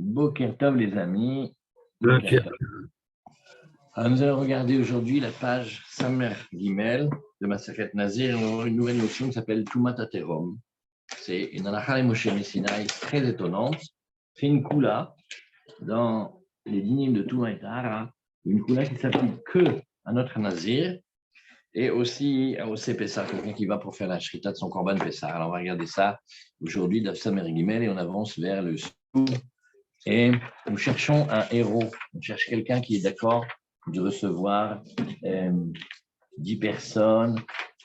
Boker Tov, les amis. Boker Tov. Alors, nous allons regarder aujourd'hui la page Samer Gimel de Masachet Nazir. On va voir une nouvelle notion qui s'appelle Tumat Aterom. C'est une halakha et Moshe Messinaï très étonnante. C'est une kula dans les dynimes de Touma et Tahara, une kula qui s'applique que à notre Nazir et aussi au Pessah, quelqu'un qui va pour faire la shrita de son korban Pessah. Alors, on va regarder ça aujourd'hui dans Samer Gimel et on avance vers le Souk. Et nous cherchons un héros, on cherche quelqu'un qui est d'accord de recevoir 10 personnes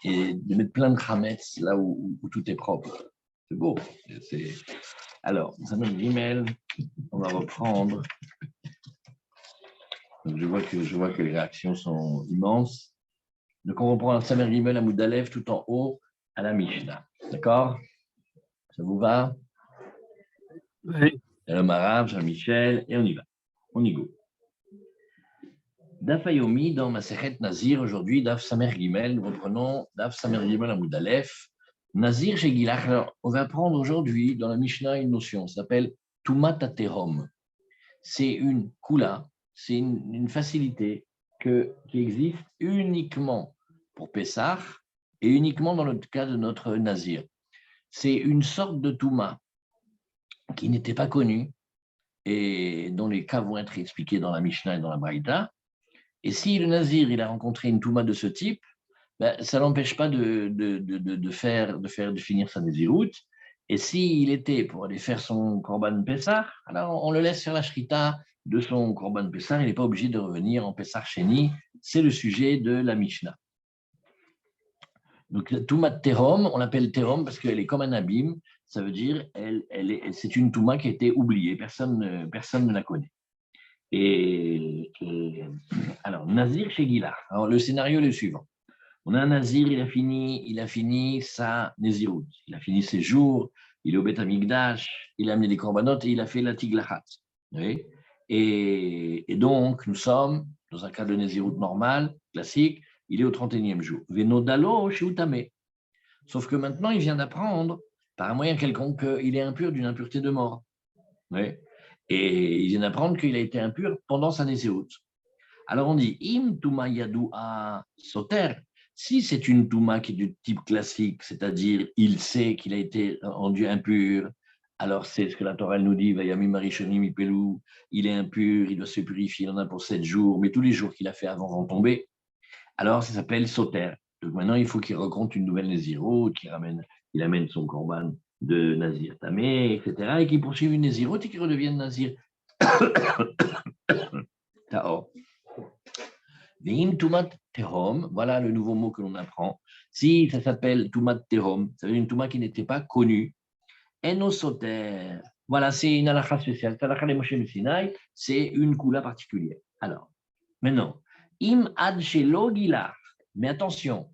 et de mettre plein de chametz là où tout est propre. C'est beau. Alors, ça donne l'email, on va reprendre. Donc, je vois que les réactions sont immenses. Donc, on reprend un Samer Gimel à Moudalev tout en haut à la Mishnah. D'accord? Ça vous va? Oui. Shalom Arav, Jean-Michel, et on y va. On y go. Daf Ayomi dans Masechet Nazir, aujourd'hui, Daf Samer Gimel, nous reprenons Daf Samer Gimel à Moudalef. Nazir chez Gilach, alors, on va apprendre aujourd'hui dans la Mishnah une notion, ça s'appelle Tumat Aterom. C'est une kula, c'est une facilité qui existe uniquement pour Pessah et uniquement dans le cas de notre Nazir. C'est une sorte de Touma qui n'était pas connue et dont les cas vont être expliqués dans la Mishnah et dans la Braïta. Et si le Nazir il a rencontré une Touma de ce type, ben, ça ne l'empêche pas de finir sa Nézirout. Et s'il était pour aller faire son Korban Pessah, alors on le laisse faire la Shrita de son Korban Pessah, il n'est pas obligé de revenir en Pessah Sheni. C'est le sujet de la Mishnah. Donc, Touma Terom, on l'appelle Terom parce qu'elle est comme un abîme, ça veut dire c'est une Touma qui a été oubliée, personne ne la connaît. Alors, Nazir chez Gilach. Alors, le scénario est le suivant. On a un Nazir, il a fini sa Nézirout. Il a fini ses jours, il est au Beth Amikdash, il a amené des corbanotes et il a fait la Tiglachat. Oui. Et donc, nous sommes dans un cas de Nézirout normal, classique, il est au 31e jour. Venodalo chez Utame. Sauf que maintenant, il vient d'apprendre, par un moyen quelconque, qu'il est impur d'une impureté de mort. Oui. Et il vient d'apprendre qu'il a été impur pendant sa Nézirut. Alors on dit, im touma yadoua soter, si c'est une touma qui est du type classique, c'est-à-dire il sait qu'il a été rendu impur, alors c'est ce que la Torah nous dit, vayami marishonim ipelu, il est impur, il doit se purifier, il en a pour 7 jours, mais tous les jours qu'il a fait avant vont tomber, alors ça s'appelle soter. Donc maintenant il faut qu'il recompte une nouvelle Nézirut, qu'il amène son korban de Nazir Tamé, etc., et qu'il poursuive une Nézirut et qu'il redevienne Nazir Taor. Vim Tumat Terom, voilà le nouveau mot que l'on apprend. Si ça s'appelle Tumat Terom, ça veut dire une Touma qui n'était pas connue. Enosoter, voilà, c'est une halakha spéciale. Halakha de Moshe Messinaï, c'est une kula particulière. Alors, maintenant, Im Ad Shelo Gilach, mais attention,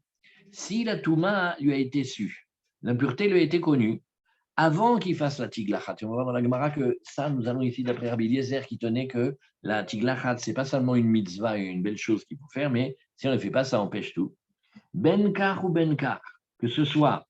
si la Touma lui a été sue, l'impureté lui a été connue, avant qu'il fasse la tiglachat. On va voir dans la Gemara que ça, nous allons ici d'après Rabbi Eliezer qui tenait que la tiglachat, ce n'est pas seulement une mitzvah et une belle chose qu'il faut faire, mais si on ne le fait pas, ça empêche tout. Benkar ou benkar, que ce soit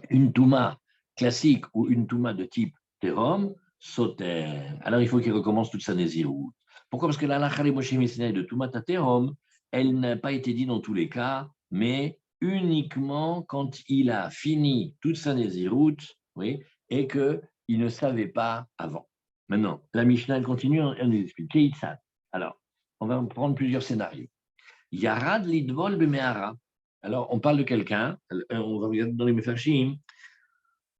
une touma classique ou une touma de type terom, soter. Alors il faut qu'il recommence toute sa nézirout. Pourquoi? Parce que la halakha Moshe Messinaï de touma terom, elle n'a pas été dite dans tous les cas, mais uniquement quand il a fini toute sa Nézirout, oui, et qu'il ne savait pas avant. Maintenant, la Mishnah elle continue, elle nous explique. Alors, on va prendre plusieurs scénarios. Yarad lidvol b'me'ara. Alors, on parle de quelqu'un, on va regarder dans les Mefarshim,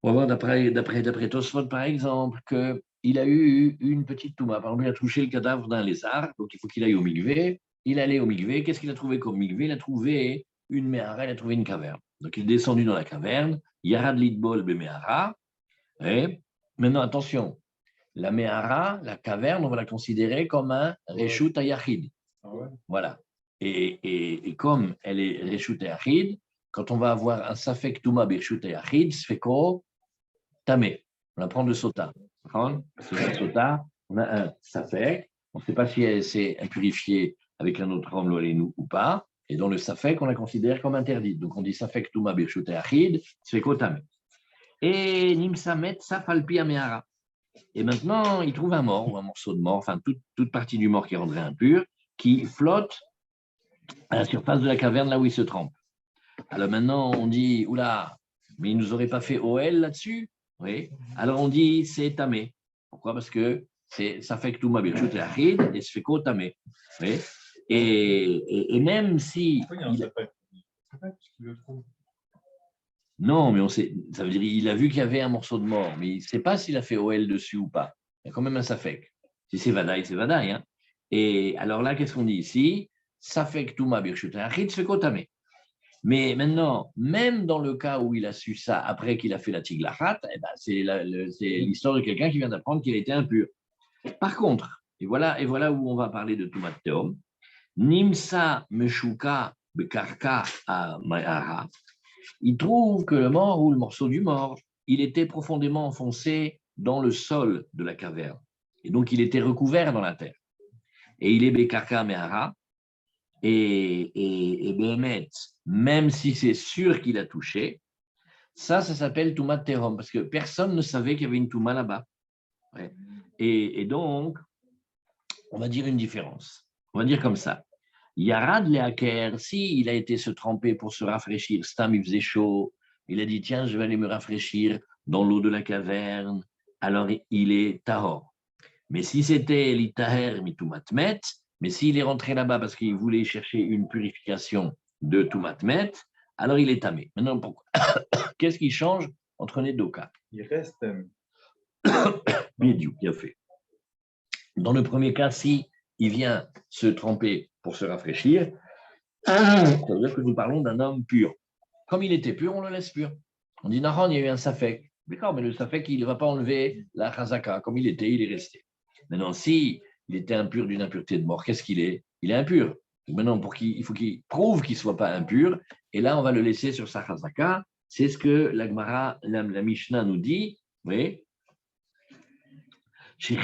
on va voir d'après Tosfot, par exemple, qu'il a eu une petite touma. Par exemple, il a touché le cadavre d'un lézard, donc il faut qu'il aille au migvé. Il allait au migvé. Qu'est-ce qu'il a trouvé comme migvé? Il a trouvé une méhara, il a trouvé une caverne. Donc, il est descendu dans la caverne. Yarad lidbol be méhara. Et maintenant, attention, la méhara, la caverne, on va la considérer comme un reshut ayachid. Voilà. Et comme elle est reshut ayachid, quand on va avoir un safek touma bereshut ayachid, sfeko tamé. On apprend de sota. C'est sota, on a un safek. On ne sait pas si elle s'est impurifiée avec un autre homme, l'olénou ou pas. Et dans le safek, on la considère comme interdite. Donc on dit safek touma birshut achid, sfeko tamé. Et nimsamet safalpi amehara. Et maintenant, il trouve un mort ou un morceau de mort, enfin toute partie du mort qui rendrait impur, qui flotte à la surface de la caverne là où il se trempe. Alors maintenant, on dit, oula, mais il ne nous aurait pas fait OL là-dessus? Oui. Alors on dit, c'est tamé. Pourquoi? Parce que ça fait que tout m'a bien et achid et se fait qu'au tamé. Oui. Et même si. Non, mais on sait, ça veut dire qu'il a vu qu'il y avait un morceau de mort, mais il ne sait pas s'il a fait OL dessus ou pas. Il y a quand même un safek. Si c'est Vadaï, c'est Vadaï. Hein. Et alors là, qu'est-ce qu'on dit ici? Safek Touma Birchut Achid se fait qu'au tamé. Mais maintenant, même dans le cas où il a su ça après qu'il a fait la tiglachat, eh ben c'est l'histoire de quelqu'un qui vient d'apprendre qu'il a été impur. Par contre, et voilà où on va parler de Tumat Teom, Nimsa Meshuka Bekarka à Mayara, il trouve que le mort ou le morceau du mort, il était profondément enfoncé dans le sol de la caverne. Et donc, il était recouvert dans la terre. Et il est Bekarka Mehara, et Béhémet, même si c'est sûr qu'il a touché, ça s'appelle Toumat Tehom, parce que personne ne savait qu'il y avait une Touma là-bas. Ouais. Et donc, on va dire une différence. On va dire comme ça. Yarad Leaker, si il a été se tremper pour se rafraîchir, Stam, il faisait chaud, il a dit, tiens, je vais aller me rafraîchir dans l'eau de la caverne, alors il est Tahor. Mais si c'était l'Itaher Mitumatmet, mais s'il est rentré là-bas parce qu'il voulait chercher une purification de Toumatmet, alors il est tamé. Maintenant, pourquoi? Qu'est-ce qui change entre les deux cas? Il reste. Bien fait. Dans le premier cas, si il vient se tremper pour se rafraîchir, ça veut dire que nous parlons d'un homme pur. Comme il était pur, on le laisse pur. On dit, non, il y a eu un safek. D'accord, mais le safek, il ne va pas enlever la chazaka. Comme il était, il est resté. Maintenant, si il était impur d'une impureté de mort, qu'est-ce qu'il est? Il est impur. Donc maintenant, il faut qu'il prouve qu'il ne soit pas impur. Et là, on va le laisser sur sa chazaka. C'est ce que la Gemara, la Mishnah nous dit. Oui. C'est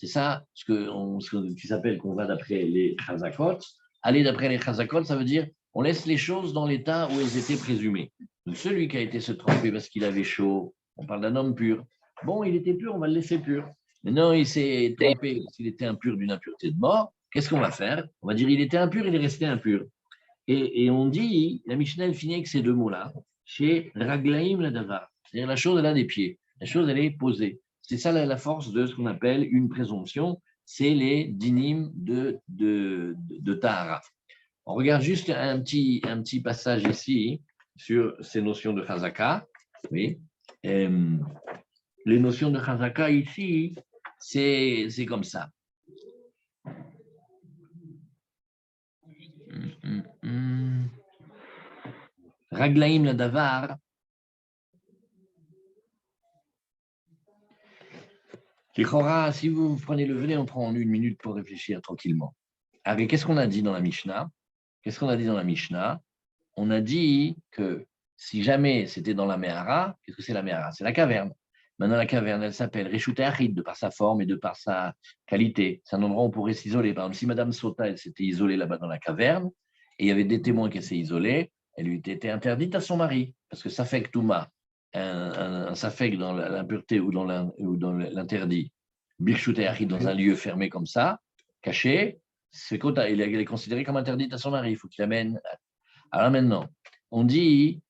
ça ce qui s'appelle qu'on va d'après les chazakot. Aller d'après les chazakot, ça veut dire on laisse les choses dans l'état où elles étaient présumées. Donc celui qui a été se tromper parce qu'il avait chaud, on parle d'un homme pur. Bon, il était pur, on va le laisser pur. Maintenant, il s'est trompé parce qu'il était impur d'une impureté de mort. Qu'est-ce qu'on va faire? On va dire il était impur, il est resté impur. Et on dit, la Mishnah elle finit avec ces deux mots-là, chez Raglaim la davar. C'est-à-dire la chose, elle a des pieds. La chose, elle est posée. C'est ça la force de ce qu'on appelle une présomption, c'est les dynimes de Tahara. On regarde juste un petit passage ici sur ces notions de Chazaka. Oui. Les notions de Chazaka ici, c'est comme ça. Raglaim la davar. Si vous prenez le venez, on prend 1 minute pour réfléchir tranquillement. Avec qu'est-ce qu'on a dit dans la Mishnah? Qu'est-ce qu'on a dit dans la Mishnah? On a dit que si jamais c'était dans la Mehara, qu'est-ce que c'est la Mehara? C'est la caverne. Maintenant, la caverne, elle s'appelle Reshut Achid de par sa forme et de par sa qualité. C'est un endroit où on pourrait s'isoler. Par exemple, si Madame Sota, elle s'était isolée là-bas dans la caverne, et il y avait des témoins qui s'étaient isolés, elle lui était interdite à son mari, parce que ça fait que Touma, un safek dans l'impureté ou dans l'interdit, Birchut Achid dans un lieu fermé comme ça, caché, il est considéré comme interdit à son mari, il faut qu'il amène. Alors maintenant, on dit,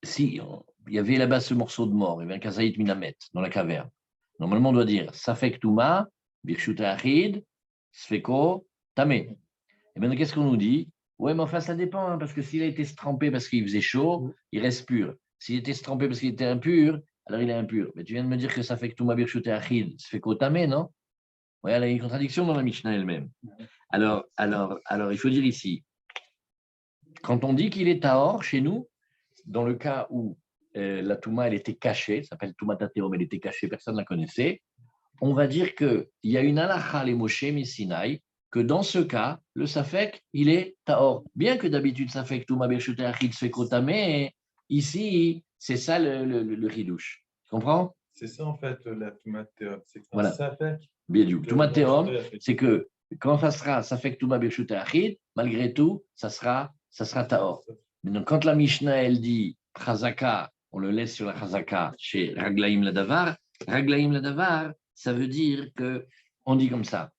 si il y avait là-bas ce morceau de mort, il y avait un kazaït minamet dans la caverne. Normalement, on doit dire Safek Touma, Birchut Achid, Sfeko, Tamé. Et maintenant, qu'est-ce qu'on nous dit? Ouais, mais enfin, ça dépend, hein, parce que s'il a été se tremper parce qu'il faisait chaud, il reste pur. S'il était se tremper parce qu'il était impur, alors il est impur. Mais tu viens de me dire que Safek Touma, Birchut Achid, Sfeko, Tamé, non? Oui, il y a une contradiction dans la Mishnah elle-même. Alors, il faut dire ici, quand on dit qu'il est Tahor chez nous, dans le cas où la Touma, elle était cachée, ça s'appelle Touma Tateom, elle était cachée, personne ne la connaissait, on va dire qu'il y a une halakha les Moshe Messinaï, que dans ce cas, le Safek, il est Tahor. Bien que d'habitude, Safek Touma Bershute Achid Sfekotame, ici, c'est ça le Hidouche. Tu comprends? C'est ça en fait la Touma Teom. C'est qu'un Voilà. Safek. Bien du Touma Teom, c'est que quand ça sera Safek Touma Bershute Achid, malgré tout, ça sera Tahor. Donc, quand la Mishnah, elle dit Chazaka, on le laisse sur la chazaka chez Raglaim Ladavar. Raglaim Ladavar, ça veut dire que, on dit comme ça,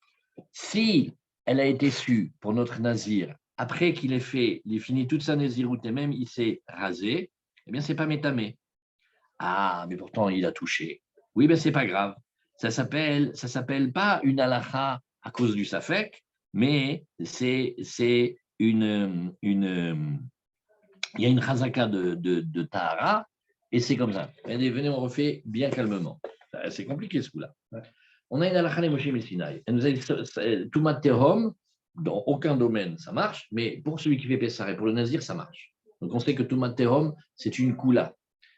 si elle a été sue pour notre nazir, après qu'il ait fait, il ait fini toute sa naziroute et même il s'est rasé, eh bien, c'est pas métamé. Ah, mais pourtant, il a touché. Oui, ben, c'est pas grave. Ça s'appelle pas une halakha à cause du safek, mais c'est il y a une chazaka de tahara, et c'est comme ça. Venez, on refait bien calmement. C'est compliqué ce coup-là. Ouais. On a une halakha de Moshe Messinaï. Elle nous a dit Tumat Tehom, dans aucun domaine ça marche, mais pour celui qui fait Pessar et pour le nazir, ça marche. Donc on sait que Tumat Tehom, c'est une koula.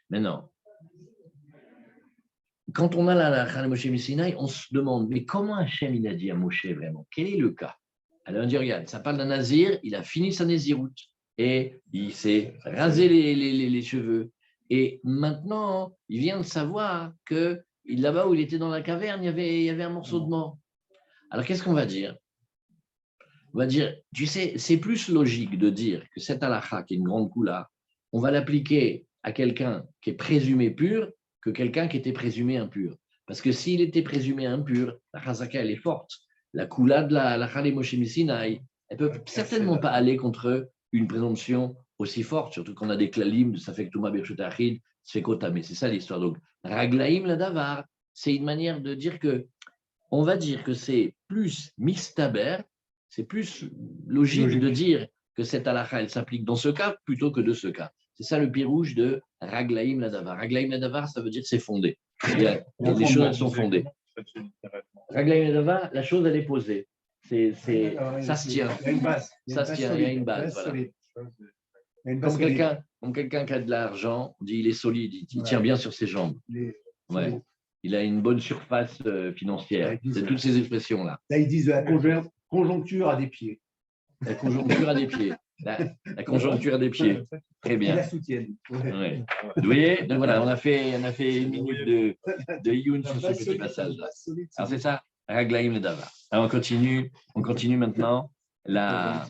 Maintenant, quand on a la halakha de Moshe Messinaï, on se demande, mais comment Hachem il a dit à Moshe vraiment? Quel est le cas? Alors on dit, regarde, ça parle d'un nazir, il a fini sa naziroute et il s'est rasé les cheveux. Et maintenant, il vient de savoir que là-bas où il était dans la caverne, il y avait un morceau de mort. Alors qu'est-ce qu'on va dire? On va dire, tu sais, c'est plus logique de dire que cette halakha, qui est une grande koula, on va l'appliquer à quelqu'un qui est présumé pur que quelqu'un qui était présumé impur. Parce que s'il était présumé impur, la chazaka, elle est forte. La koula de la halakha Moshe Messinaï, elle ne peut certainement pas aller contre une présomption aussi forte, surtout qu'on a des klalim de Safek Touma Birchut Achid, Sfekotame. C'est ça l'histoire. Donc, Raglaim Ladavar, c'est une manière de dire que, on va dire que c'est plus mistaber, c'est plus logique de dire que cette halakha, elle s'applique dans ce cas plutôt que de ce cas. C'est ça le pirouge de Raglaim Ladavar. Raglaim Ladavar, ça veut dire c'est fondé. Les choses sont fondées. Raglaim Ladavar, la chose, elle est posée. Ça se tient. Il y a une base. Ça se tient, il y a une base. Voilà. Comme quelqu'un qui a de l'argent, on dit il est solide, il tient bien sur ses jambes. Ouais. Il a une bonne surface financière. C'est toutes ces expressions-là. Là, ils disent la conjoncture à des pieds. La conjoncture à des pieds. La conjoncture à des pieds. Très bien. Ils la soutiennent. Ouais. Vous voyez? Donc voilà, on a fait une minute de Youn sur ce petit passage-là. Alors c'est ça, Raglaim Ladavar. Alors on continue maintenant la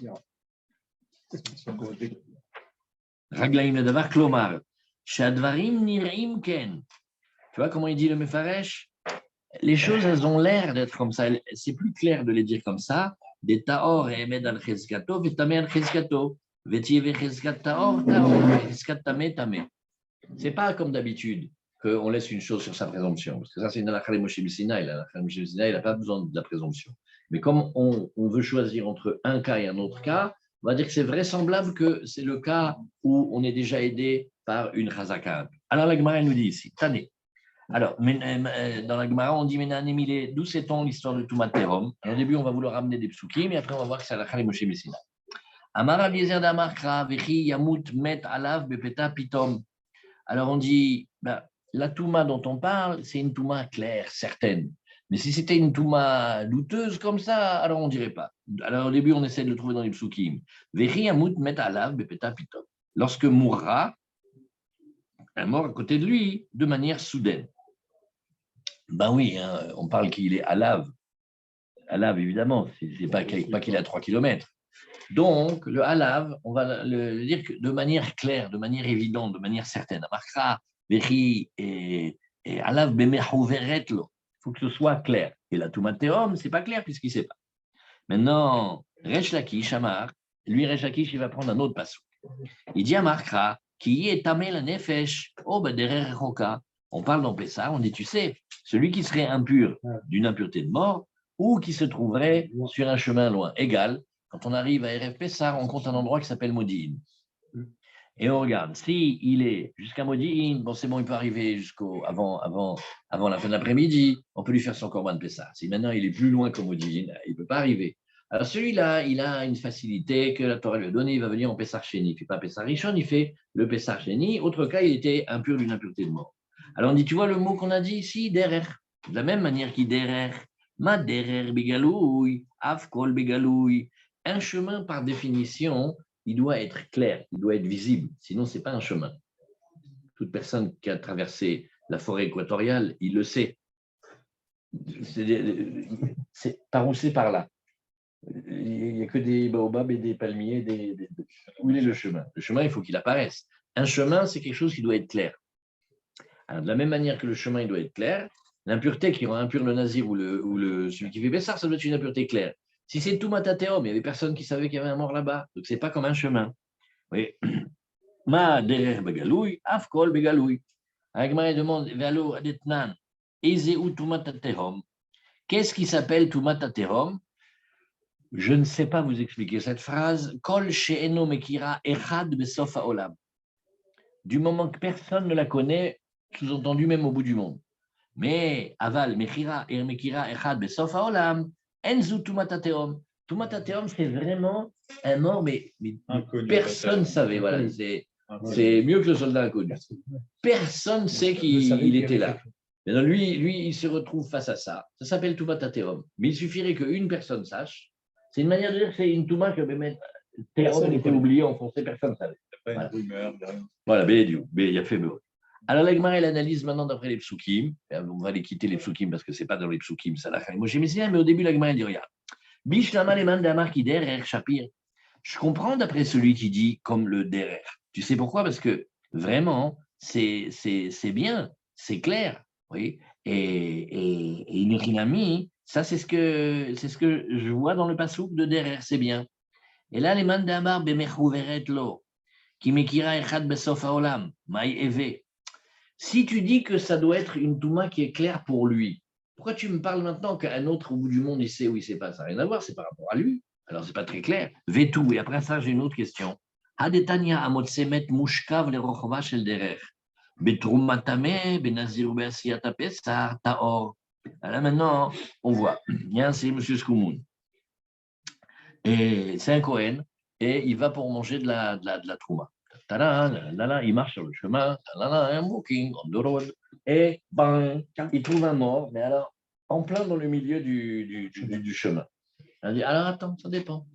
Raglaim Ladavar Klomar. Shadvarim Nirim Ken. Tu vois comment il dit le Mefaresh? Les choses, elles ont l'air d'être comme ça. C'est plus clair de les dire comme ça. Des taor et emed al chezkato, vetame al chezkato, vetive chezkat taor, taor, chezkat tame, tame. C'est pas comme d'habitude qu'on laisse une chose sur sa présomption. Parce que ça, c'est une halakha de Moshe Messinaï. La halakha de Moshe Messinaï, il n'a pas besoin de la présomption. Mais comme on veut choisir entre un cas et un autre cas, on va dire que c'est vraisemblable que c'est le cas où on est déjà aidé par une chazaka. Alors la Gemara nous dit ici, Tané. Alors, dans la Gemara, on dit d'où sait-on l'histoire de Tumat Tehom? Au début, on va vouloir ramener des psukim, mais après, on va voir que c'est la halakha de Moshe Messinaï. Amar Aviezer d'Amarkra, Vechi Yamut Met Alav Bepeta Pitom. Alors, on dit, la Touma dont on parle, c'est une Touma claire, certaine. Mais si c'était une Touma douteuse comme ça, alors on ne dirait pas. Alors, au début, on essaie de le trouver dans les psukim. Vechi Yamut Met Alav Bepeta Pitom. Lorsque mourra un mort à côté de lui, de manière soudaine. Ben oui, hein, on parle qu'il est alav. Alav, évidemment, c'est pas qu'il est à 3 km. Donc, le alav, on va le dire de manière claire, de manière évidente, de manière certaine. Amarkra, Bechi et alav bemehuveretlo. Il faut que ce soit clair. Et la Tumat Tehom, c'est pas clair puisqu'il ne sait pas. Maintenant, Resh Lakish, Amar, lui, Resh Lakish, il va prendre un autre passage. Il dit Amarkra, qui est tamé la nefesh, derer roka. On parle dans Pessah, on dit, tu sais, celui qui serait impur d'une impureté de mort ou qui se trouverait sur un chemin loin. Égal, quand on arrive à Erev Pessah, on compte un endroit qui s'appelle Modi'in. Et on regarde, si il est jusqu'à Modi'in, bon, c'est bon, il peut arriver avant la fin de l'après-midi, on peut lui faire son korban de Pessah. Si maintenant il est plus loin que Modi'in, il ne peut pas arriver. Alors celui-là, il a une facilité que la Torah lui a donnée, il va venir en Pessah Sheni. Il ne fait pas Pessah Rishon, il fait le Pessah Sheni. Autre cas, il était impur d'une impureté de mort. Alors on dit, tu vois le mot qu'on a dit ici, derer. De la même manière qu'il derer, ma derer bigaloui, afkol bigaloui. Un chemin, par définition, il doit être clair, il doit être visible. Sinon, ce n'est pas un chemin. Toute personne qui a traversé la forêt équatoriale, il le sait. C'est par où c'est par là. Il n'y a que des baobabs et des palmiers. Où il est le chemin? Le chemin, il faut qu'il apparaisse. Un chemin, c'est quelque chose qui doit être clair. Alors, de la même manière que le chemin il doit être clair, l'impureté qui rend impur le nazir ou celui qui fait Bessar, ça doit être une impureté claire. Si c'est tout matatéom, il y avait personne qui savait qu'il y avait un mort là-bas. Donc, ce n'est pas comme un chemin. Oui. Ma derer begaloui, afkol begaloui. Agmara demande, Valo adetnan, eze ou tumatatéom. Qu'est-ce qui s'appelle tumatatéom? Je ne sais pas vous expliquer cette phrase. Kol she'eno mekira echad besof haolam. Du moment que personne ne la connaît, sous-entendu même au bout du monde. Mais aval mekira echad besof haolam, enzu tumatateom. Tumatateom, c'est vraiment un mort, mais personne ne savait. Voilà, c'est mieux que le soldat inconnu. Personne ne sait qu'il était là. Maintenant, lui, il se retrouve face à ça. Ça s'appelle tumatateom. Mais il suffirait qu'une personne sache. C'est une manière de dire que c'est une touma que Théom était oublié en français, personne ne savait. Voilà, il a fait beau. Alors, l'Agmara, elle analyse maintenant d'après les psukim. On va les quitter, les psukim, parce que ce n'est pas dans les psukim, ça l'a fait. Moi, j'ai mis mais au début, l'Agmara, elle dit regarde. Bishlama les man d'Amar qui derer Shapir. Je comprends d'après celui qui dit comme le derer. Tu sais pourquoi? Parce que vraiment, c'est bien, c'est clair. Oui. Et une rinami, ça, c'est ce que je vois dans le pasouk de derer, c'est bien. Et là, les man d'Amar bemechuveret lo. Qui mekira echad besof haolam, maï eve. Si tu dis que ça doit être une touma qui est claire pour lui, pourquoi tu me parles maintenant qu'un autre au bout du monde, il sait ou il ne sait pas? Ça n'a rien à voir, c'est par rapport à lui. Alors, ce n'est pas très clair. Vetou. Et après ça, j'ai une autre question. Hadetania amotsemet mushkav le rochova shel derer. Betrumatame, benazir beasiata pesar, taor. Là, maintenant, on voit. Il y a un, c'est M. Skoumoun. Et c'est un Kohen. Et il va pour manger de la trouma. Il marche sur le chemin, un walking on the road, et bang, il trouve un mort, mais alors en plein dans le milieu du chemin. Il dit, alors attends, ça dépend.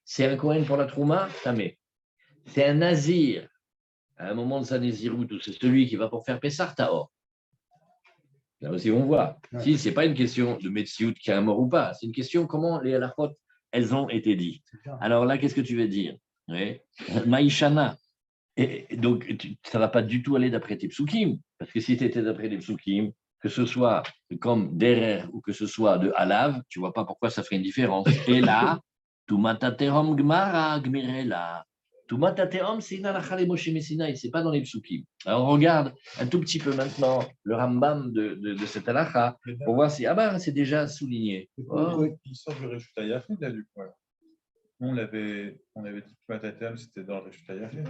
C'est un Kohen pour la trouma, tamé. C'est un nazir, à un moment de sa naziroute, c'est celui qui va pour faire Pessar Tahor. Là aussi, on voit. Si, ce n'est pas une question de Metsiout qui a un mort ou pas, c'est une question comment les halachot, elles ont été dites. Alors là, qu'est-ce que tu veux dire? Oui. Maïshana. Et donc, ça ne va pas du tout aller d'après tes psukim, parce que si tu étais d'après les psukim, que ce soit comme derer ou que ce soit de halav, tu ne vois pas pourquoi ça ferait une différence. Et là, tumataterom gmara gmirela. Tumataterom, c'est une halakha les Moshe Messinaï, ce n'est pas dans les psukim. Alors, on regarde un tout petit peu maintenant le Rambam de cette halakha pour voir si, c'est déjà souligné. Il sort du Reshut HaYachid, là, du coup. On avait dit que Matatem, c'était dans le Reshut HaYachid.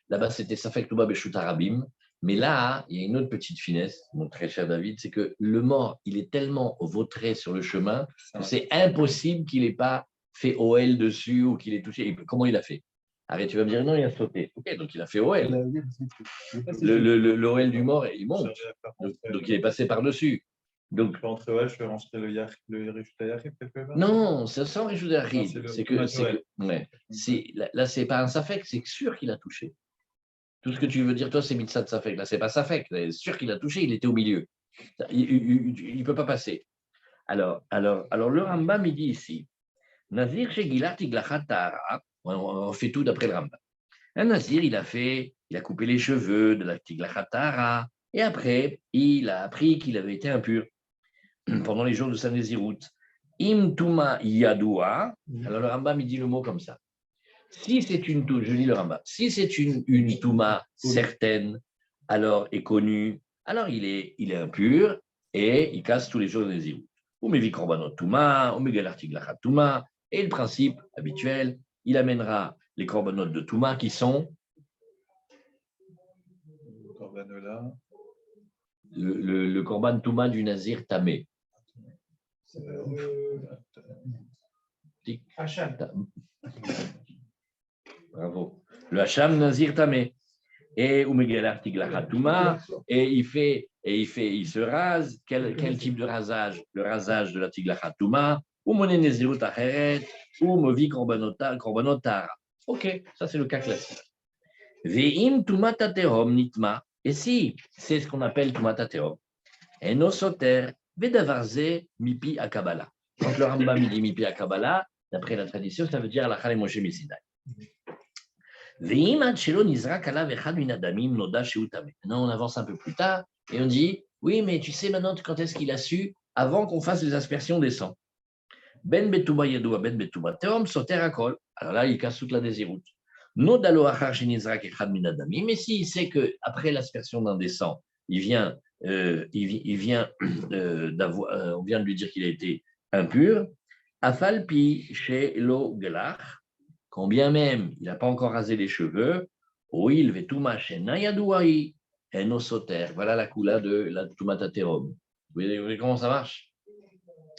Là-bas, c'était Safek Touba Beshut Harabim. Mais là, il y a une autre petite finesse, mon très cher David, c'est que le mort, il est tellement vautré sur le chemin que c'est impossible qu'il n'ait pas fait OL dessus ou qu'il ait touché. Et comment il a fait? Arrête, tu vas me dire non, il a sauté. Ok, donc il a fait OL. Le OL du mort, il monte. Donc il est passé par-dessus. Donc, entre je fais rentrer le Reshut HaYachid quelque part? Non, c'est sans Reshut HaYachid. Là, c'est pas un Safek, c'est sûr qu'il a touché. Tout ce que tu veux dire, toi, c'est Mitzat Safek. Là, c'est pas Safek. C'est sûr qu'il a touché, il était au milieu. Il ne peut pas passer. Alors, le Rambam, il dit ici, Nazir Shegilat Iglachat Tahara, on fait tout d'après le Rambam. Un Nazir, il a coupé les cheveux de la Tiglachat Tahara, et après, il a appris qu'il avait été impur pendant les jours de sa Néziroute. Im Tuma Yadoua, alors le Rambam, il dit le mot comme ça. Si c'est une touma, je lis le Rambam, si c'est une touma certaine, alors est connue, alors il est impur et il casse tous les jours de Néziroute. Ou mevi korbanot touma, ou megalar tiglachat touma, et le principe habituel, il amènera les korbanot de touma qui sont le korban touma du nazir tamé. Bravo. Le Hacham Nazir Tamé. Et Umegalar Tiglachat Touma, et il se rase. Quel type de rasage? Le rasage de la Tiglachat Touma, ou Moné Nezirut Acheret, ou Movi Korbanotara. Ok, ça c'est le cas classique. Ve'im Touma Taterom Nitma, et si c'est ce qu'on appelle Touma Taterom, Eno Soter, Vedavarze Mipi Akabala. Quand le Rambam dit Mipi Akabala, d'après la tradition, ça veut dire la Chale Moshe Messinaï. Maintenant, on avance un peu plus tard et on dit, oui, mais tu sais maintenant quand est-ce qu'il a su avant qu'on fasse les aspersions des sangs. Ben betuba yadoua, ben betuba teom, soter akol. Alors là, il casse toute la désiroute. Nodalo achar shenizrak echad minadamim. Mais s'il sait qu'après l'aspersion d'un des sangs, il vient d'avoir, on vient de lui dire qu'il a été impur, afalpi chez lo gelach, quand bien même il n'a pas encore rasé les cheveux, oil vetuma shena yadouai, eno soter. Voilà la coula de la tumataterom. Vous voyez comment ça marche?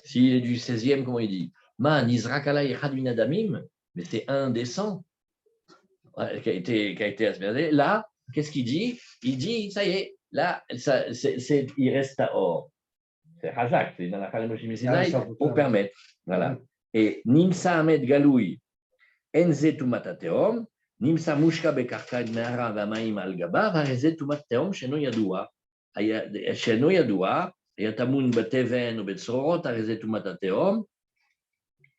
S'il est du 16e, comment il dit? Man, Izrakala Echad Minadamim, mais c'est un des 100 qui a été aspergé. Là, qu'est-ce qu'il dit? Il dit, ça y est, là, il reste à or. C'est Razak, c'est dans la Kalamoshim Sinai, pour permettre. Voilà. Et Nimsa Ahmed Galoui, Enze Tumatateom, Nimsa Mushka Bekarka Mehara Vamaim Al Gaba, Vareze Tumateom, Sheno Yadoua. Sheno Yadoua. Yatamun Bateven ou Betsorot, Arezet Tumatateom,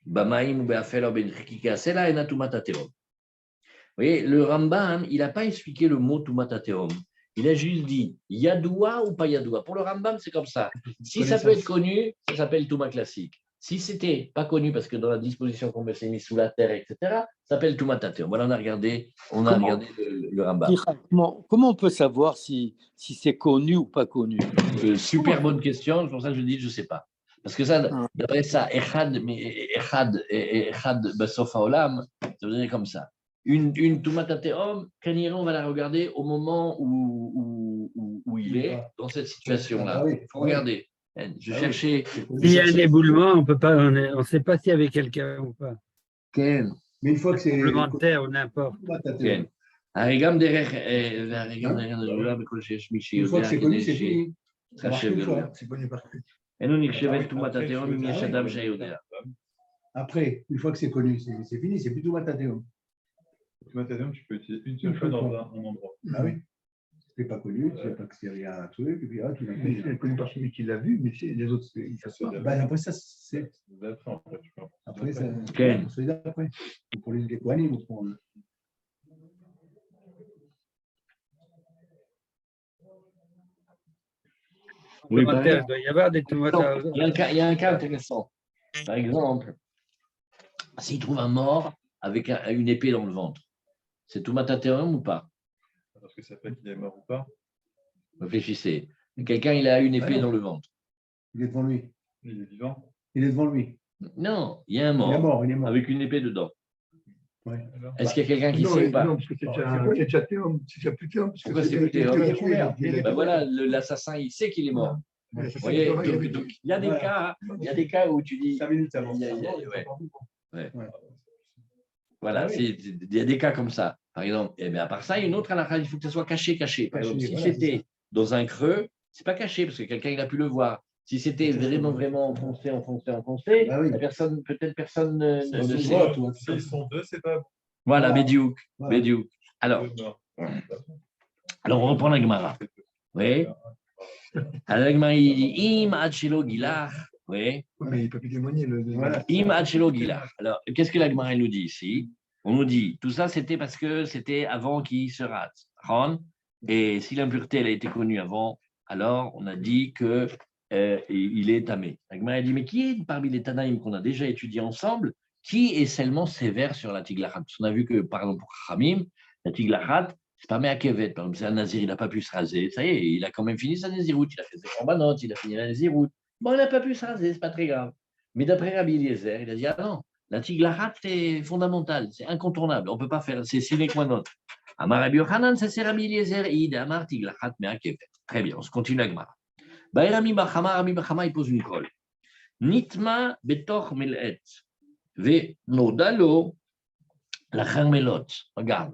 Bamaim ou Beafel ou Benchikika, c'est là, et Natumatateom. Vous voyez, le Rambam, il n'a pas expliqué le mot Tumatateom. Il a juste dit Yadoua ou pas Yadoua. Pour le Rambam, c'est comme ça. Si ça peut être connu, ça s'appelle Touma classique. Si c'était pas connu, parce que dans la disposition qu'on s'est mis sous la terre, etc., ça s'appelle Tumatateom. Voilà, on a regardé le Rambam. Comment on peut savoir si c'est connu ou pas connu? Super bonne question, c'est pour ça que je dis je ne sais pas. Parce que ça, d'après ça, Echad Basof Haolam, ça veut dire comme ça. Une Tumatateom, on va la regarder au moment où il est, dans cette situation-là. Il faut regarder. Je cherchais. S'il y a un éboulement, on ne sait pas s'il y avait quelqu'un ou pas. Ken. Mais une fois que c'est Complémentaire ou n'importe. Ken. Une fois que c'est connu, c'est fini. Ça marche une fois, c'est connu par contre. Après, une fois que c'est connu, c'est fini, c'est plus Tumatateom. Tumatateom, tu peux utiliser une seule fois dans un endroit. Ah oui. C'est pas connu, tu sais pas que c'est un truc, et puis là, tout d'un coup, c'est connu par celui qui l'a vu, mais les autres, ils savent pas. Ben, après, ça, c'est. Après, c'est d'après. Pour les décoiner, ou pour. Oui, il doit y avoir des tomates. Il y a un cas intéressant. Par exemple, s'il trouve un mort avec une épée dans le ventre, c'est Tumatateom ou pas? Parce que ça fait qu'il est mort ou pas. Réfléchissez. Quelqu'un, il a une épée dans le ventre. Il est devant lui. Il est vivant. Il est devant lui. Non, il y a un mort. Il est mort. Avec une épée dedans. Ouais. Est-ce qu'il y a quelqu'un qui sait ou pas? Non, parce que c'est déjà théum. C'est déjà plus théum. Pourquoi c'est plus théum? Ben voilà, l'assassin, il sait qu'il est mort. Vous voyez, donc, il y a des cas où tu dis. 5 minutes avant. Voilà, il y a des cas comme ça. Par exemple, et bien à part ça, il y a une autre halakha, il faut que ça soit caché. Par exemple, si c'était dans un creux, c'est pas caché parce que quelqu'un il a pu le voir. Si c'était vraiment enfoncé, la personne, peut-être personne ne sait. S'ils sont deux, c'est pas. Voilà, Bédiouk. Alors, on reprend la Gemara. Oui. Alors, la Gemara, il dit Im Achilo Gilach. Oui. Mais il ne peut plus témoigner. Im Achilo Gilach. Alors, qu'est-ce que la Gemara nous dit ici? On nous dit, tout ça, c'était parce que c'était avant qu'il se rate. Et si l'impureté elle a été connue avant, alors on a dit qu'il est tamé. La Gemara dit, mais qui est parmi les Tanaïm qu'on a déjà étudié ensemble, qui est seulement sévère sur la tiglachat? Parce qu'on a vu que, par exemple, pour Khamim, la tiglachat, c'est pas Meakevet. Par exemple, c'est un nazir, il n'a pas pu se raser. Ça y est, il a quand même fini sa naziroute. Il a fait ses corbanotes, il a fini la naziroute. Bon, il n'a pas pu se raser, c'est pas très grave. Mais d'après Rabbi Eliezer, il a dit, ah non, la tiglachat, c'est fondamental, c'est incontournable. On ne peut pas faire, c'est sine qua non. Amar Rabbi Yochanan, ça c'est Rabbi Eliezer, Id Amar tiglachat Meakevet. Très bien, on se continue la Gemara. Rabbi Bachama, il pose une colle. Nitma betoch mel'et. Ve nodalo la charmelot. Regarde.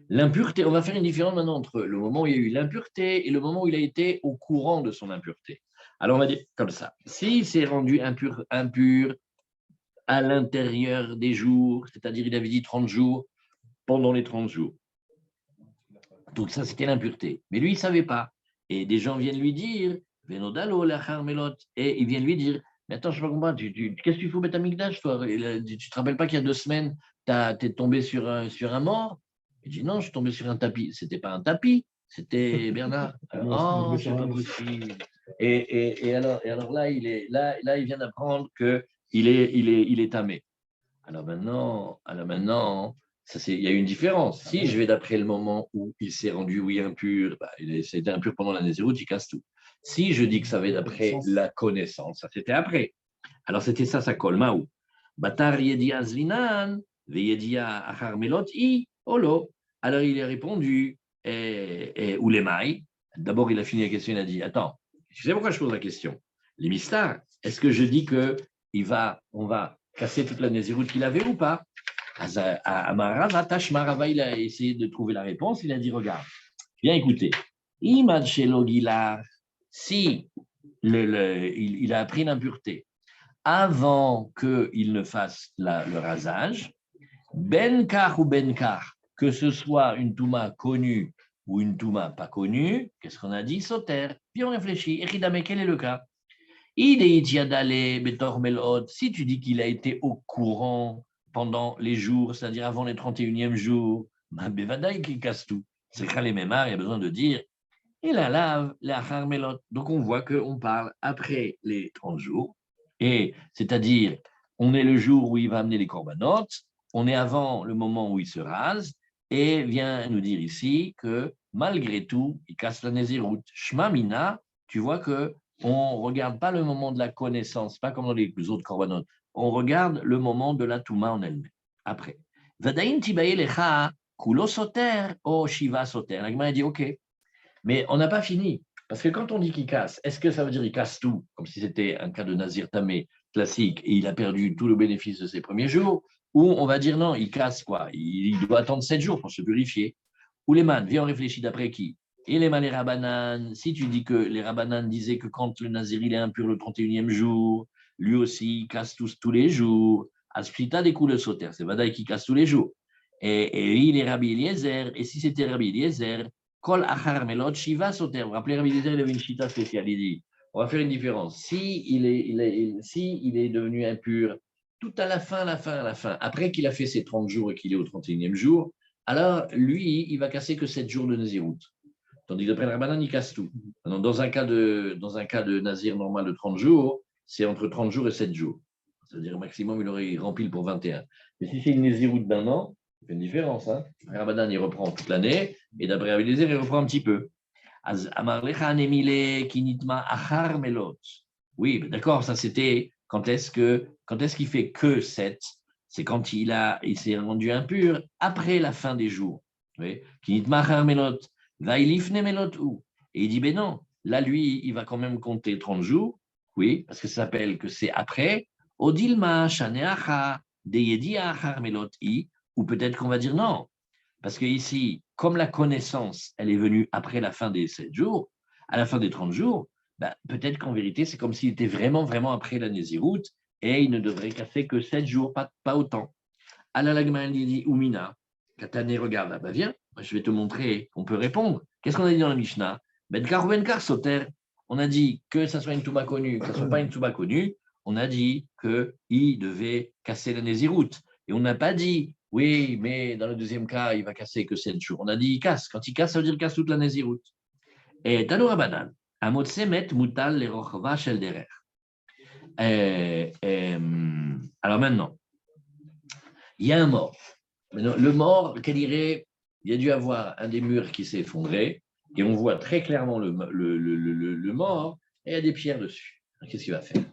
L'impureté, on va faire une différence maintenant entre le moment où il y a eu l'impureté et le moment où il a été au courant de son impureté. Alors on va dire comme ça. S'il s'est rendu impur à l'intérieur des jours, c'est-à-dire il avait dit 30 jours, pendant les 30 jours. Tout ça, c'était l'impureté. Mais lui, il ne savait pas. Et des gens viennent lui dire, Venodalo la charmelot, et ils viennent lui dire, mais attends, je ne sais pas comprendre, qu'est-ce que tu fais au Beth Amikdash, toi? Tu ne te rappelles pas qu'il y a 2 semaines, tu es tombé sur un mort? Il dit non, je suis tombé sur un tapis. C'était pas un tapis, c'était Bernard. Alors, oh, c'est pas possible. Et alors là, il vient d'apprendre qu'il est tamé. Alors maintenant, il y a une différence. Si je vais d'après le moment où il s'est rendu, oui, impur, c'était impur pendant la Nézirut, il casse tout. Si je dis que ça va d'après la connaissance, ça c'était après. Alors c'était ça, sa kolmaou. Batar yedia zlinan, veyedia achar melot i, olo. Alors il a répondu, ou les mailles. D'abord, il a fini la question, il a dit, attends, tu sais pourquoi je pose la question? Les mystères, est-ce que je dis on va casser toute la Nézirut qu'il avait ou pas? Marava, il a essayé de trouver la réponse, il a dit, regarde, bien écoutez, Imad Shelo Gilar, si il a appris l'impureté avant qu'il ne fasse le rasage, Benkar ou Benkar, que ce soit une Touma connue ou une Touma pas connue, qu'est-ce qu'on a dit? Soter. Puis on réfléchit, Echidame, quel est le cas? Si tu dis qu'il a été au courant pendant les jours, c'est-à-dire avant les 31e jours, Bevadaï qui casse tout. C'est quand les mémoires, il y a besoin de dire, et la lave, la harmelot. Donc on voit qu'on parle après les 30 jours, et c'est-à-dire, on est le jour où il va amener les corbanotes, on est avant le moment où il se rase, et vient nous dire ici que malgré tout, il casse la Nézirut. Shmamina, tu vois que on ne regarde pas le moment de la connaissance, pas comme dans les autres corbanotes. On regarde le moment de la Touma en elle-même. Après. Vadaïn tibaye lecha, kulo soter, o shiva soter. La Gemara dit OK. Mais on n'a pas fini. Parce que quand on dit qu'il casse, est-ce que ça veut dire qu'il casse tout, comme si c'était un cas de Nazir Tamé classique et il a perdu tout le bénéfice de ses premiers jours? Ou on va dire non, il casse quoi? Il doit attendre 7 jours pour se purifier. Ou les man, viens, on réfléchit d'après qui? Et les man, les rabanan, si tu dis que les rabanan disaient que quand le Nazir il est impur le 31e jour, lui aussi il casse tous les jours, Asplita des coups de sauter, c'est Vadaï qui casse tous les jours. Et il est Rabbi Eliezer, et si c'était Rabbi Eliezer, Kol achar melot shiva soter. Vous vous rappelez, Rabbi Eliezer, il avait une chita spéciale, il dit, on va faire une différence. Si il est devenu impur tout à la fin, après qu'il a fait ses 30 jours et qu'il est au 31e jour, alors lui, il va casser que 7 jours de Nazirut. Tandis que d'après le Rabbanan, il casse tout. Alors, dans un cas de Nazir normal de 30 jours, c'est entre 30 jours et 7 jours. C'est-à-dire au maximum, il aurait rempli pour 21. Mais si c'est une Nazirut d'un an, il fait une différence. Hein. Le Rabbanan, il reprend toute l'année, et d'après Rabbi Eliezer, il reprend un petit peu. Oui, d'accord, ça c'était quand est-ce qu'il fait que 7? C'est quand il s'est rendu impur après la fin des jours. Oui. Et il dit, ben non, là lui, il va quand même compter 30 jours, oui, parce que ça s'appelle que c'est après. Odilma, Shaneacha, Deyedia, Melot, ou peut-être qu'on va dire non, parce que ici, comme la connaissance, elle est venue après la fin des 7 jours, à la fin des 30 jours, ben, peut-être qu'en vérité, c'est comme s'il était vraiment, vraiment après la Nézirut, et il ne devrait casser que 7 jours, pas autant. Alalagman dit Oumina, Katane regarde, ah ben viens, je vais te montrer qu'on peut répondre. Qu'est-ce qu'on a dit dans la Mishnah? Benkar ou Benkar, Soter. On a dit que ça soit une Touba connue, que ça ne soit pas une Touba connue, on a dit qu'il devait casser la Nézirut. Et on n'a pas dit, oui, mais dans le deuxième cas, il va casser que 7 jours. On a dit, il casse. Quand il casse, ça veut dire qu'il casse toute la Nézirut. Et Tano Rabanan, Amot Semet Mutal le Rochva Shel Derer. Alors maintenant, il y a un mort. Maintenant, le mort, qu'elle dirait, il y a dû avoir un des murs qui s'est effondré, et on voit très clairement le mort, et il y a des pierres dessus. Qu'est-ce qu'il va faire?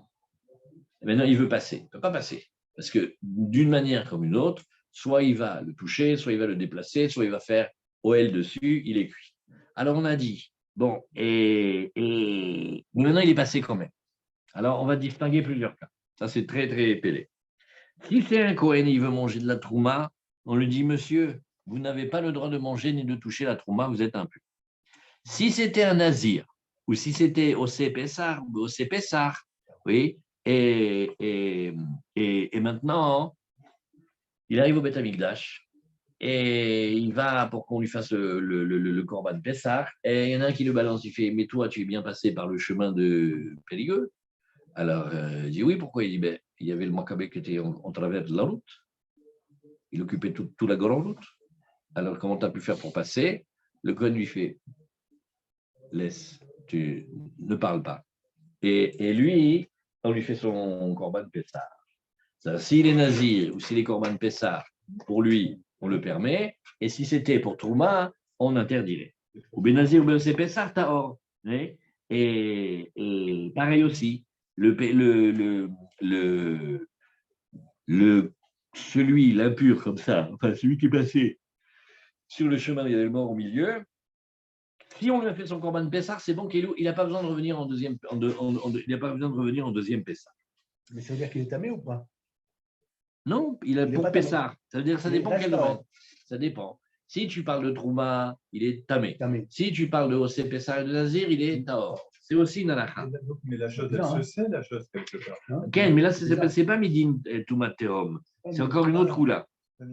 Maintenant, il veut passer. Il ne peut pas passer. Parce que d'une manière comme une autre, soit il va le toucher, soit il va le déplacer, soit il va faire OL dessus, il est cuit. Alors on a dit, bon, mais maintenant il est passé quand même. Alors on va distinguer plusieurs cas. Ça c'est très très épelé. Si c'est un Kohen et il veut manger de la trouma, on lui dit, monsieur, vous n'avez pas le droit de manger ni de toucher la trouma, vous êtes impur. Si c'était un nazir, ou si c'était au Pessar, oui, et maintenant, il arrive au Beth Amikdash et il va pour qu'on lui fasse le Korban Pessah. Et il y en a un qui le balance, il fait, mais toi, tu es bien passé par le chemin de Périgueux. Alors, il dit oui, pourquoi? Il dit, ben, il y avait le Maccabée qui était en travers de la route. Il occupait toute la grande route. Alors, comment tu as pu faire pour passer? Le Kohen lui fait, laisse, tu ne parles pas. Et lui, on lui fait son Corban Pessah. S'il est nazir ou s'il est Corban Pessah, pour lui, on le permet. Et si c'était pour Trouma, on interdirait. Ou Benazir ou Benazir Pessah, Tahor. Et pareil aussi, l'impur comme ça, enfin celui qui est passé sur le chemin, il y avait le mort au milieu. Si on lui a fait son Corban Pessah, c'est bon qu'il n'a pas besoin de revenir en deuxième, il n'a pas besoin de revenir en deuxième Pessah. Mais ça veut dire qu'il est tamé ou pas? Non, il a pour Pessah. Ça veut dire que ça dépend quel domaine. Ça dépend. Si tu parles de Trouma, il est tamé. Si tu parles de Osé Pessah et de Nazir, il est Taor. C'est aussi une halakha. Mais la chose, elle se sait, la chose, quelque part. Ken, mais là, c'est pas Midin Toumat Tehom. C'est encore une autre roula. Ça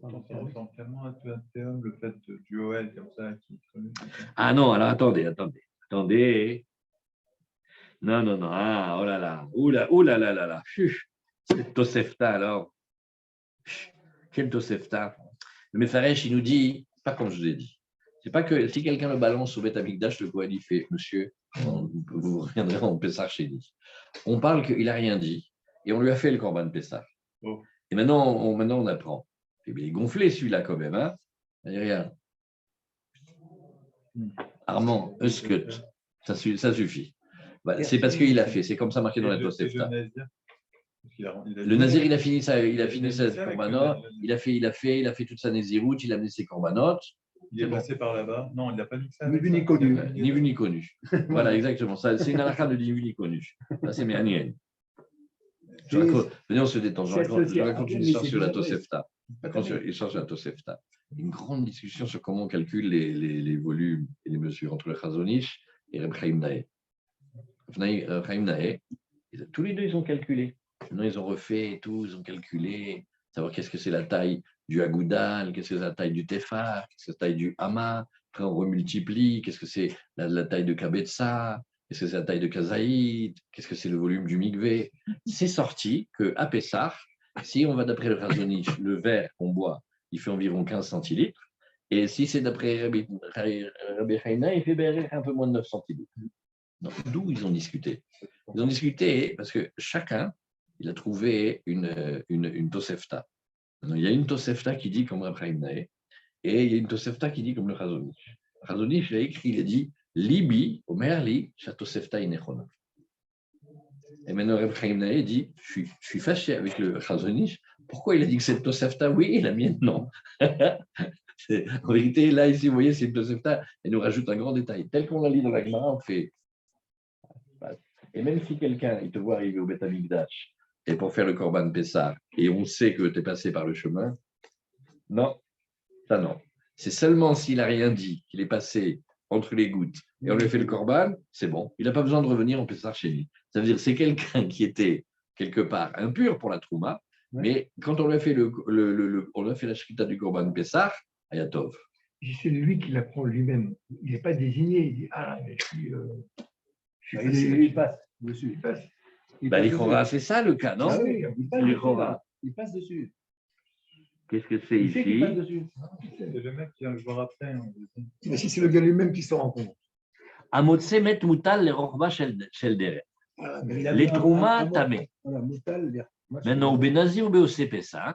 ressemble tellement à Toumat Tehom, le fait du OL comme ça. Ah non, alors attendez. Non. Ah, oh là là. Oula là. C'est Tosefta alors. Quel Tosefta. Le Mefaresh, il nous dit, pas comme je vous ai dit. C'est pas que si quelqu'un le balance au Beth Amikdash, le Kohen, il fait, monsieur, vous reviendrez en Pessah chez nous. On parle qu'il n'a rien dit et on lui a fait le Corban Pessah. Oh. Et maintenant, on apprend. Et bien, il est gonflé celui-là quand même. Hein, il n'y a rien. Armand, Euskut, ça suffit. Voilà, c'est parce qu'il a fait, c'est comme ça marqué dans la Tosefta. Le Nazir, il a fini sa Korbanot, il a fait toute sa Néziroute, il a amené ses Korbanot. Il est passé par là-bas. Non, il n'a pas dit ça. Ni vu ni connu. Ni vu ni connu. Voilà, exactement. Ça, c'est une halakha de ni vu ni connu. Ça, c'est Méaniel. Venez, on se détend. Je raconte une histoire sur la Tosefta. Une grande discussion sur comment on calcule les volumes et les mesures entre le Chazonish et Reb Chaim Naeh. Reb Chaim Naeh, tous les deux, ils ont calculé. Maintenant, ils ont refait et tout, ils ont calculé, savoir qu'est-ce que c'est la taille du Agoudal, qu'est-ce que c'est la taille du Tefar, qu'est-ce que c'est la taille du Hama, après on remultiplie, qu'est-ce que c'est la taille de Kabetsa, qu'est-ce que c'est la taille de Kazaïd, qu'est-ce que c'est le volume du Mikvé. C'est sorti qu'à Pessah, si on va d'après le Razonich, le verre qu'on boit, il fait environ 15 centilitres, et si c'est d'après Rabbi Chaina, il fait un peu moins de 9 centilitres. D'où ils ont discuté? Ils ont discuté parce que chacun, il a trouvé une Tosefta. Il y a une Tosefta qui dit comme Reb Chaim Naeh, et il y a une Tosefta qui dit comme le Chazonish. Le Chazonish, il a dit Libi, Omer li, cha Tosefta inechona. Et maintenant, Reb Chaim Naeh dit je suis fâché avec le Chazonish. Pourquoi il a dit que cette Tosefta, oui, et la mienne, non. En vérité, là, ici, vous voyez, c'est une Tosefta, elle nous rajoute un grand détail. Tel qu'on l'a lu dans la Gemara, on fait. Et même si quelqu'un, il te voit arriver au Beth Amikdash, et pour faire le Corban Pessah, et on sait que tu es passé par le chemin, non, ça non. C'est seulement s'il n'a rien dit, qu'il est passé entre les gouttes, et on lui fait le Corban, c'est bon. Il n'a pas besoin de revenir en Pessah chez lui. Ça veut dire que c'est quelqu'un qui était quelque part impur pour la Trouma, mais quand on lui a fait, on lui a fait la Shrita du Corban Pessah, Ayatov. C'est lui qui l'apprend lui-même. Il n'est pas désigné. Il dit ah, mais je suis il passe dessus. Il passe. L'Ichora, c'est ça le cas, non? Ah oui, L'Ichora. il passe dessus. Qu'est-ce que c'est ici? Il passe dessus. C'est le mec qui vient le voir après. Mais si c'est le gars lui-même qui se rend compte. Amotse met mutal le rochba shel deret. Les Trouma tamé. Maintenant, au Benazi ou Beosé Pessah,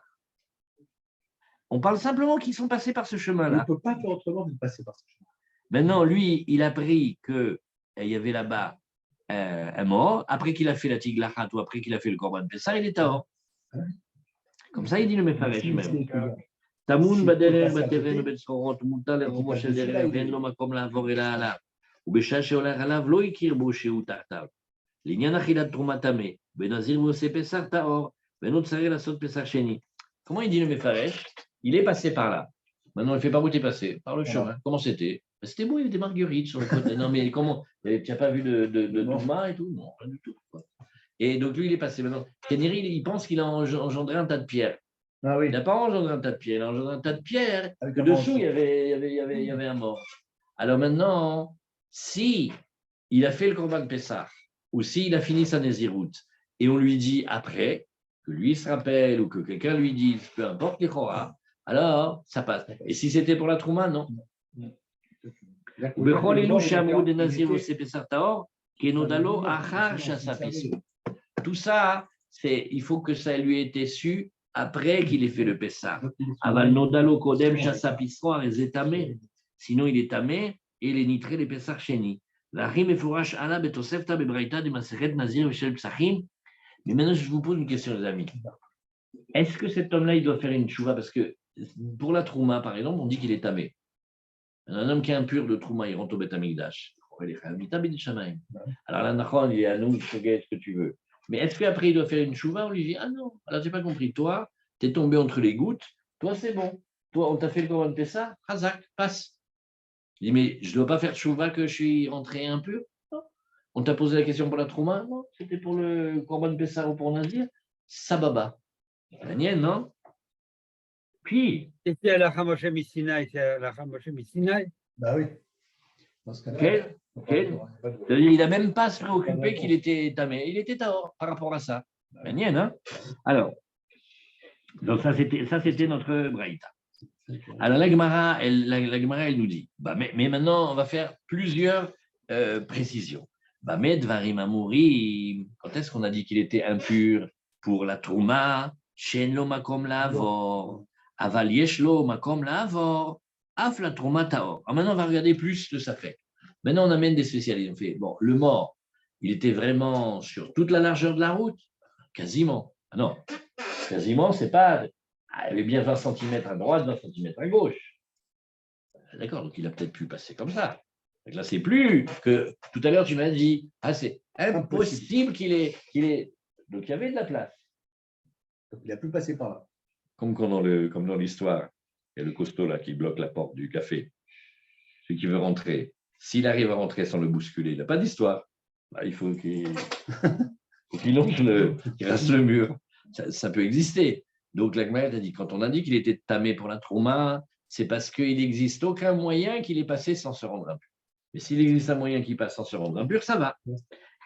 on parle simplement qu'ils sont passés par ce chemin-là. On ne peut pas faire autrement que de passer par ce chemin. Maintenant, lui, il a pris qu'il y avait là-bas un mort. Après qu'il a fait la Tiglachat ou après qu'il a fait le Corban Pessah, il est Tahor. Comme ça, il dit le Mefaresh même. Tamoun baderer bateren betsorot mutal romo shel deret ve'en lo makom la'avor ela alav ubesha sheolach alav lo ikir bo shehu tahtav לעניין אכילת תרומה טמא, בנזיר ועושה פסח טהור, ואינו צריך לעשות פסח שני. Comment il dit le Mefaresh? Il est passé par là. Maintenant, il fait par où tu es passé? Par le chemin. Comment c'était? C'était beau, il y avait des marguerites sur le côté. Non, mais comment? Tu n'as pas vu de tourma et tout? Non, rien du tout. Et donc, lui, il est passé. Maintenant, Kéniri, il pense qu'il a engendré un tas de pierres. Ah oui. Il n'a pas engendré un tas de pierres, il a engendré un tas de pierres. Que dessous, il y avait un mort. Alors maintenant, si il a fait le Corban Pessah, ou s'il a fini sa Néziroute, et on lui dit après, que lui se rappelle ou que quelqu'un lui dise, peu importe les Chora, alors ça passe. Et si c'était pour la Trouma, non. Tout ça, il faut que ça lui ait été su après qu'il ait fait le Pessah. Sinon, il est tamé et il est nitré les Pessah chéni. Mais maintenant, je vous pose une question, les amis. Est-ce que cet homme-là, il doit faire une chouva? Parce que pour la Trouma, par exemple, on dit qu'il est tamé. Un homme qui est impur de Trouma, il rentre au Beth Amikdash. Alors là, Nachon, il est à nous, ce que tu veux. Mais est-ce qu'après, il doit faire une chouva? On lui dit, ah non, alors j'ai pas compris. Toi, tu es tombé entre les gouttes. Toi, c'est bon. Toi, on t'a fait le Korban de Pessah. Hazak, passe. Il dit, mais je ne dois pas faire chouva que je suis rentré impur? Non. On t'a posé la question pour la Trouma? Non, c'était pour le Korban de Pessah ou pour Nazir. Sababa. La nienne, non? Puis. C'était à la Hamoshe Missinaï, c'est à la Hamoshe Missinaï. Bah oui. Il n'a même pas à se préoccuper qu'il était tamé. Il était tahor par rapport à ça. La nienne, hein? Alors, donc ça c'était notre braïta. Alors la Gemara, elle nous dit, mais maintenant on va faire plusieurs précisions. Med varim amurim, quand est-ce qu'on a dit qu'il était impur pour la trouma? Shen lo makom la'avor, aval yesh lo makom la'avor, af la trouma taor. Alors maintenant on va regarder plus de sa fait. Maintenant on amène des spécialistes. On fait, bon, le mort, il était vraiment sur toute la largeur de la route? Quasiment. Ah non, quasiment, c'est pas. Il y avait bien 20 cm à droite, 20 cm à gauche. D'accord, donc il a peut-être pu passer comme ça. Donc là, c'est plus que tout à l'heure, tu m'as dit, c'est impossible qu'il ait. Donc il y avait de la place. Donc, il a pu passer par là. Comme dans l'histoire, il y a le costaud là qui bloque la porte du café. Celui qui veut rentrer, s'il arrive à rentrer sans le bousculer, il n'a pas d'histoire. Il faut qu'il longe qu'il reste le mur. Ça peut exister. Donc, la Gemara a dit, quand on a dit qu'il était tamé pour la trouma, c'est parce qu'il n'existe aucun moyen qu'il ait passé sans se rendre impur. Mais s'il existe un moyen qu'il passe sans se rendre impur, ça va.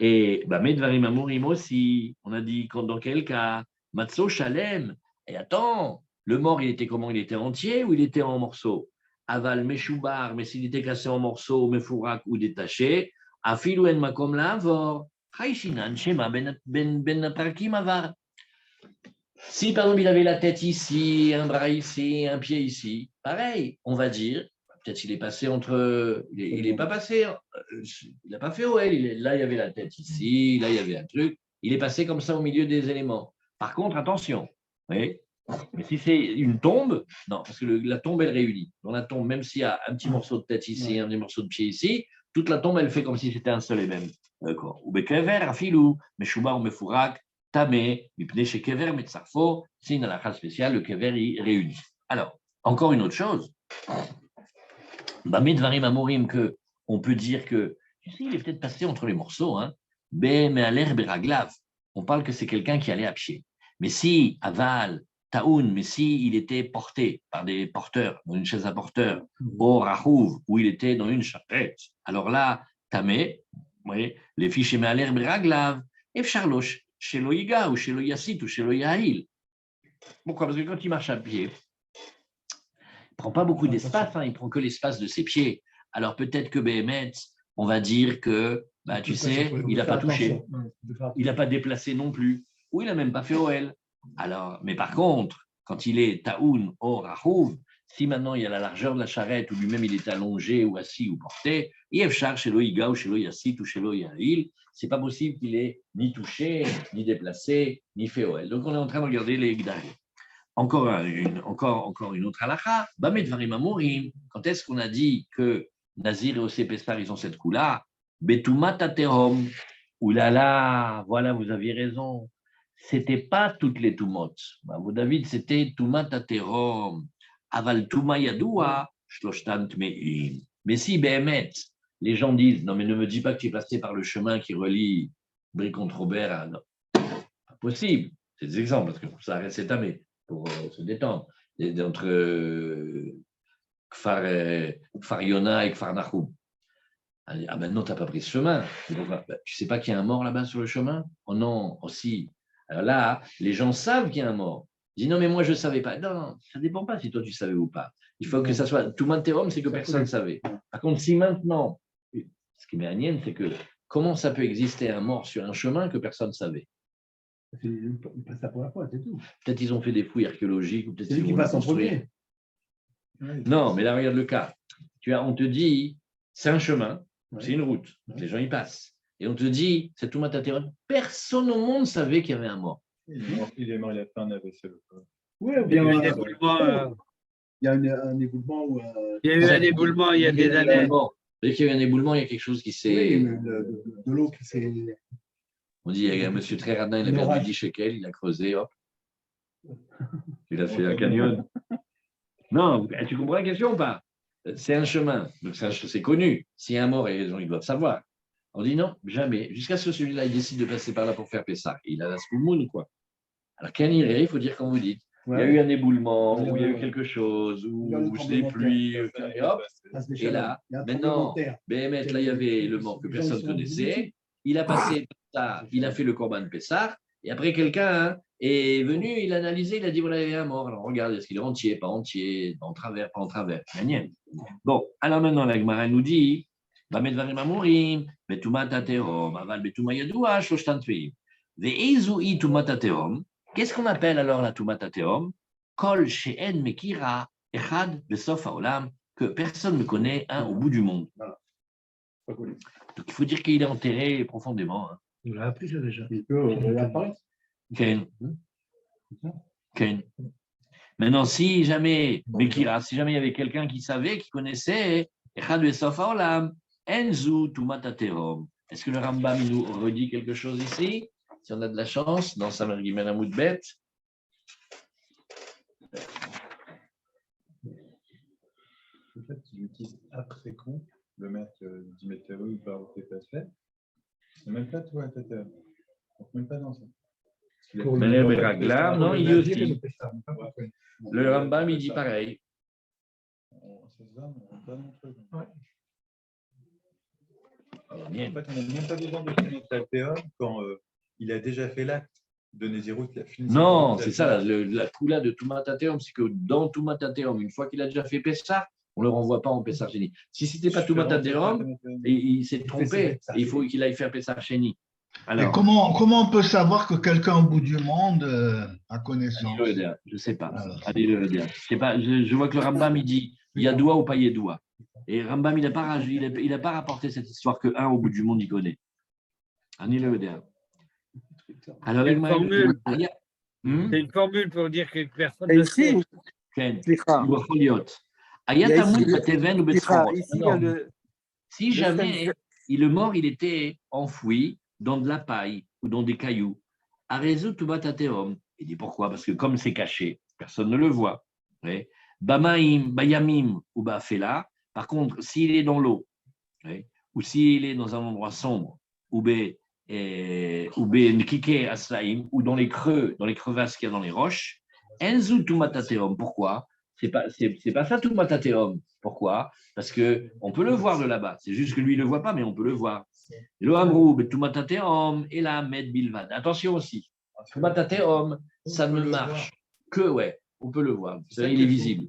Et Medvarim Amurim aussi, on a dit dans quel cas? Matzo Shalem. Et attends, le mort, il était comment? Il était entier ou il était en morceaux? Aval Meshoubar, mais s'il était cassé en morceaux, Mefourak ou détaché, Afilou en Makom Lavor, Haishinan Shema Ben Natarkim Avar. Si par exemple il avait la tête ici, un bras ici, un pied ici, pareil, on va dire, peut-être qu'il est passé entre. Il n'est pas passé, il n'a pas fait OL. Là, il y avait la tête ici, là, il y avait un truc. Il est passé comme ça au milieu des éléments. Par contre, attention, oui, mais si c'est une tombe, non, parce que la tombe, elle réunit. Dans la tombe, même s'il y a un petit morceau de tête ici, un petit morceau de pied ici, toute la tombe, elle fait comme si c'était un seul et même. D'accord. Ou Bekever, Afilou, Meshouba ou Mefourak. Tamé, Mipne chez Kever, Metzarfo, c'est une halakha spéciale, le Kever y réunit. Alors, encore une autre chose, Medvarim Amorim, on peut dire que, tu sais, il est peut-être passé entre les morceaux, hein, mais à l'air Beraglav, on parle que c'est quelqu'un qui allait à pied. Mais si, Aval, Taoun, mais si il était porté par des porteurs, dans une chaise à porteurs, au Rahouv, où il était dans une charrette, alors là, Tamé, oui, les fichiers mais à l'air Beraglav, et Charloche. Chez Loïga ou chez Loïassit ou chez Loïaïl. Pourquoi? Parce que quand il marche à pied, il ne prend pas beaucoup d'espace, il ne prend que l'espace de ses pieds. Alors peut-être que Béhémet, on va dire que, tu sais, il n'a pas touché, il n'a pas déplacé non plus, ou il n'a même pas fait OL. Alors, mais par contre, quand il est Taoun ou Rahouv, si maintenant il y a la largeur de la charrette, ou lui-même il est allongé ou assis ou porté, Yefchar chez Loïga ou chez Loïassit ou chez Loïaïl, c'est pas possible qu'il ait ni touché, ni déplacé, ni fait OL. Donc on est en train de regarder les Gdarim. Encore une autre halakha, Bamed Varim Amorim, quand est-ce qu'on a dit que Nazir et Osé Pessar, ils ont cette coup-là? Betumat Aterom, oulala, voilà, vous aviez raison. C'était pas toutes les Tumot. Vous David, c'était Tumat Aterom. Aval Tuma Yadoua, Shloshtan Tmeim. Mais si, Behemet, les gens disent, non mais ne me dis pas que tu es passé par le chemin qui relie Brie-contre-Robert à... Non, pas possible. C'est des exemples, parce que ça reste étamé, pour se détendre. Entre Kfar Yona et Kfar Nahum. Ah maintenant, tu n'as pas pris ce chemin. Tu ne sais pas qu'il y a un mort là-bas sur le chemin? Oh non, aussi. Alors là, les gens savent qu'il y a un mort. Ils disent non, mais moi je ne savais pas. Non, ça ne dépend pas si toi tu savais ou pas. Il faut que ça soit. Tout Théorème, c'est que personne ne savait. Par contre, si maintenant, ce qui m'énerve, c'est que comment ça peut exister un mort sur un chemin que personne ne savait? Il passe la première fois, c'est tout. Peut-être ils ont fait des fouilles archéologiques. C'est lui qui passe en premier. Non, mais là, regarde le cas. On te dit, c'est un chemin, c'est une route. Les gens y passent. Et on te dit, c'est tout Théorème. Personne au monde savait qu'il y avait un mort. Il est mort, il a fait un AVC. Oui, Il y a eu un éboulement. Il y a un éboulement. Il y a eu un éboulement il y a des années. Dès qu'il y a eu un éboulement, il y a quelque chose qui s'est. Oui, de l'eau qui s'est. On dit, il y a un monsieur très radin, il a perdu 10 shekels, il a creusé, hop. Il a fait un canyon. Non, tu comprends la question ou pas? C'est un chemin, donc c'est connu. S'il y a un mort, les gens ils doivent savoir. On dit non, jamais. Jusqu'à ce que celui-là, il décide de passer par là pour faire Pessah. Il a la Spoumoun, quoi. Alors, quand il faut dire comme vous dites. Il y a eu un éboulement, ou il y a eu quelque chose, ou des pluies, et hop. Et là, maintenant, BMS, là, il y avait le mort que personne ne connaissait. Il a passé ça, il a fait le Corban Pessah. Et après, quelqu'un est venu, il a analysé, il a dit voilà, il y a un mort. Alors, regarde, est-ce qu'il est entier, pas entier, en travers, pas en travers. Bon, alors maintenant, la Gemara nous dit Bamedvarim Amurim, Betumat Aterom, Aval Betuma Yadoua, Shoshtan Tveim. Ve'ezui Tumat Aterom. Qu'est-ce qu'on appelle alors la Tumat Aterom? Kol She'en Mekira, Echad Besof Haolam, que personne ne connaît, un au bout du monde. Voilà. Donc, il faut dire qu'il est enterré profondément. Hein. On l'a appris ça déjà. Il peut apparaître. Ken. Maintenant, si jamais, Mekira, si jamais il y avait quelqu'un qui savait, qui connaissait, Echad Besof Haolam, Enzu Tumat Aterom. Est-ce que le Rambam nous redit quelque chose ici? Si on a de la chance, dans Samer Gimel Amoud Bet. En fait, il utilise après coup le maître du météo, il va au fait. C'est même pas toi, Tata. Donc, même pas dans ça. Non, il dit aussi. Le Rambam, il dit pareil. En fait, on n'a même pas besoin de connaître la théorie quand il a déjà fait l'acte de Nézirut. Non, c'est ça, la coula de Tumat Aterom, c'est que dans Tumat Aterom, une fois qu'il a déjà fait Pessah, on ne le renvoie pas en Pessah Sheni. Si ce n'était pas Tumat Aterom, il s'est trompé, il faut qu'il aille faire Pessah Sheni. Alors, et comment on peut savoir que quelqu'un au bout du monde a connaissance? Je ne sais pas. Je vois que le Rambam, il dit Yadoua ou pas Yadoua. Et Rambam, il n'a pas rapporté cette histoire qu'un au bout du monde, il connaît. Ani le Vedéa. Alors, c'est une formule pour dire que personne ne sait. Si jamais le mort, il était enfoui dans de la paille ou dans des cailloux, Arezu Tumat Aterom. Il dit pourquoi? Parce que comme c'est caché, personne ne le voit. Bamaim, Bayamim ou Bafela. Par contre, s'il est dans l'eau, ou s'il est dans un endroit sombre, ou Nkike Aslaim, ou dans les crevasses qu'il y a dans les roches, Enzu Tumat Aterom. Pourquoi? C'est pas ça Tumat Aterom. Pourquoi? Parce qu'on peut le voir de là-bas. C'est juste que lui, il ne le voit pas, mais on peut le voir. Le Amrou, Tumat Aterom, et la Med Bilvad. Attention aussi. Tumat Aterom, ça ne marche que, on peut le voir. Il est visible.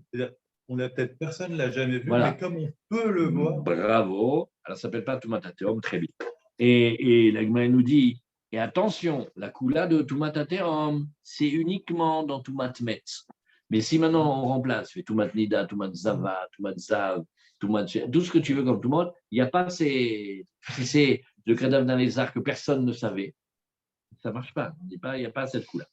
On l'a peut-être, personne ne l'a jamais vu, voilà. Mais comme on peut le voir. Bravo. Alors, ça ne s'appelle pas Tumat Aterom, très bien. Et la Gemara nous dit, et attention, la coula de Tumat Aterom, c'est uniquement dans Tumat Metz. Mais si maintenant on remplace, fait Tumat Nida, Tumat Zava, Tumat Zav, Tumat, tout ce que tu veux comme tout le monde, il n'y a pas c'est le cadavre d'un lézard que personne ne savait. Ça ne marche pas. On dit pas, il n'y a pas cette couleur.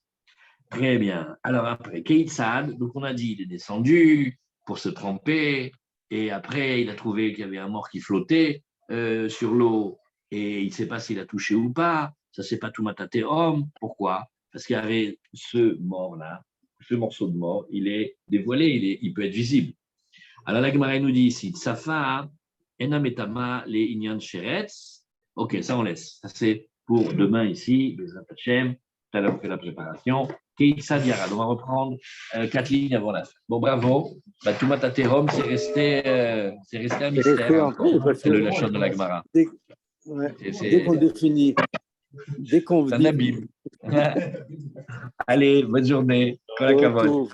Très bien. Alors après, Keïtsad, donc on a dit, il est descendu pour se tremper, et après il a trouvé qu'il y avait un mort qui flottait sur l'eau, et il ne sait pas s'il a touché ou pas. Ça, c'est pas Tumat Aterom. Pourquoi? Parce qu'il y avait ce mort-là. Ce morceau de mort, il est dévoilé, il peut être visible. Alors la Gemara nous dit ici, Tsafa, Enametama, les Inyan Sheretz. Ok, ça on laisse. Ça c'est pour demain ici, Bezrat Hashem. Tout à l'heure on fait la préparation. Keïtsad Yarad. On va reprendre 4 lignes avant la fin. Bon, bravo. Tumat Aterom, c'est resté un mystère. C'est le lachon de la Gemara. Dès qu'on définit Dès qu'on C'est un dit- abîme. Allez, bonne journée. Kol Tout, hakavod. tout.